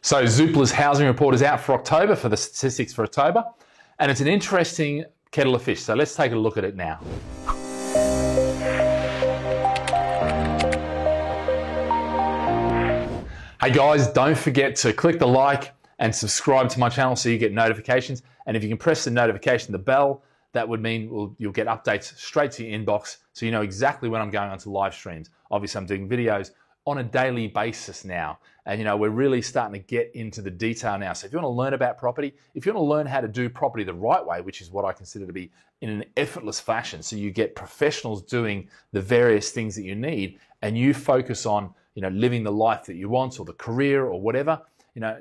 So Zoopla's housing report is out for October, for the statistics for October, and it's an interesting kettle of fish. So let's take a look at it now. Hey guys, don't forget to click the like and subscribe to my channel so you get notifications. And if you can press the notification, the bell, that would mean you'll get updates straight to your inbox so you know exactly when I'm going onto live streams. Obviously, I'm doing videos on a daily basis now. And we're really starting to get into the detail now. So if you want to learn about property, if you want to learn how to do property the right way, which is what I consider to be in an effortless fashion, so you get professionals doing the various things that you need and you focus on living the life that you want or the career or whatever,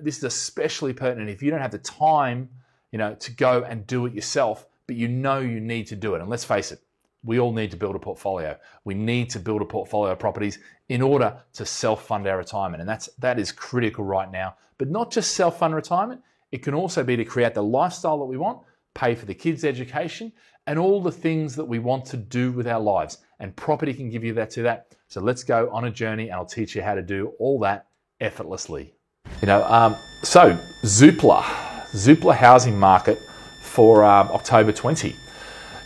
this is especially pertinent if you don't have the time, to go and do it yourself, but you need to do it. And let's face it, we all need to build a portfolio. We need to build a portfolio of properties in order to self-fund our retirement. And that is critical right now. But not just self-fund retirement, it can also be to create the lifestyle that we want, pay for the kids' education, and all the things that we want to do with our lives. And property can give you that. So let's go on a journey and I'll teach you how to do all that effortlessly. So Zoopla housing market for October 20.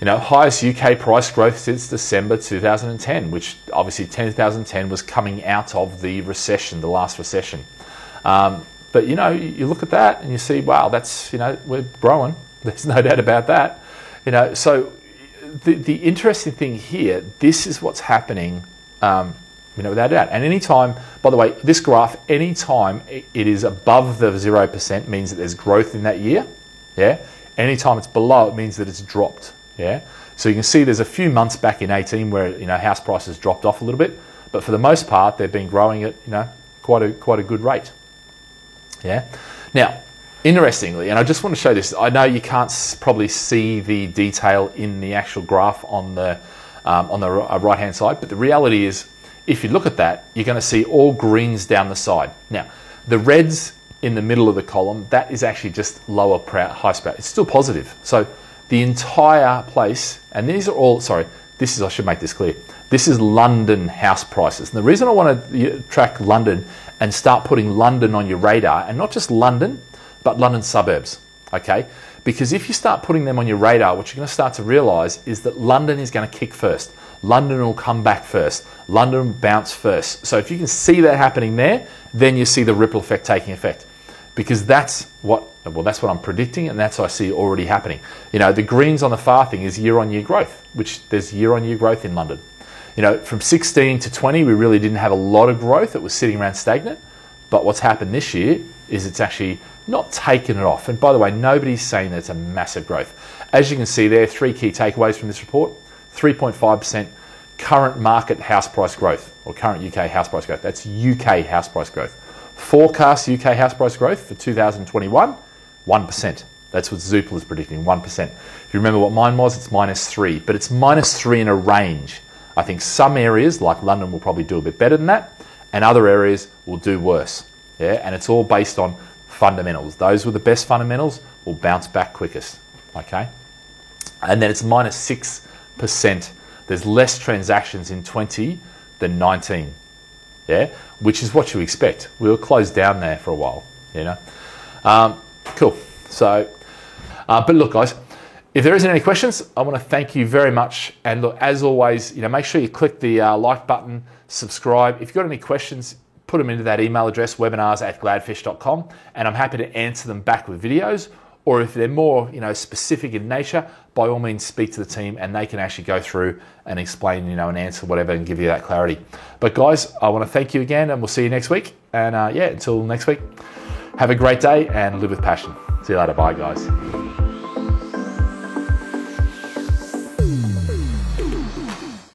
Highest UK price growth since December 2010, which obviously 2010 was coming out of the recession, the last recession. But you look at that and you see, wow, that's, we're growing. There's no doubt about that. So the interesting thing here, this is what's happening, without doubt. And anytime, by the way, this graph, anytime it is above the 0% means that there's growth in that year. Yeah. Anytime it's below, it means that it's dropped. Yeah. So you can see there's a few months back in 18 where, house prices dropped off a little bit, but for the most part, they've been growing at, quite a good rate. Yeah. Now, interestingly, and I just want to show this, I know you can't probably see the detail in the actual graph on the right-hand side, but the reality is, if you look at that, you're going to see all greens down the side. Now, the reds in the middle of the column, that is actually just lower house price. It's still positive. So the entire place, and these are all, I should make this clear. This is London house prices. And the reason I want to track London and start putting London on your radar, and not just London, but London suburbs, okay? Because if you start putting them on your radar, what you're going to start to realize is that London is going to kick first. London will come back first. London will bounce first. So if you can see that happening there, then you see the ripple effect taking effect. Because that's what I'm predicting, and that's what I see already happening. The greens on the far thing is year-on-year growth, which there's year-on-year growth in London. From 16 to 20, we really didn't have a lot of growth. It was sitting around stagnant. But what's happened this year is it's actually not taken it off. And by the way, nobody's saying that it's a massive growth. As you can see there, 3 key takeaways from this report. 3.5% current market house price growth, or current UK house price growth. That's UK house price growth. Forecast UK house price growth for 2021, 1%. That's what Zoopla is predicting, 1%. If you remember what mine was, it's -3, but it's -3 in a range. I think some areas, like London, will probably do a bit better than that, and other areas will do worse. Yeah, and it's all based on fundamentals. Those with the best fundamentals will bounce back quickest. Okay, and then it's -6%. There's less transactions in 20 than 19. Yeah, which is what you expect. We were closed down there for a while, Cool. So, but look, guys, if there isn't any questions, I want to thank you very much. And look, as always, make sure you click the like button, subscribe. If you've got any questions, put them into that email address, webinars@gladfish.com, and I'm happy to answer them back with videos. Or if they're more, specific in nature, by all means speak to the team and they can actually go through and explain, and answer whatever and give you that clarity. But guys, I want to thank you again and we'll see you next week. And until next week, have a great day and live with passion. See you later. Bye, guys.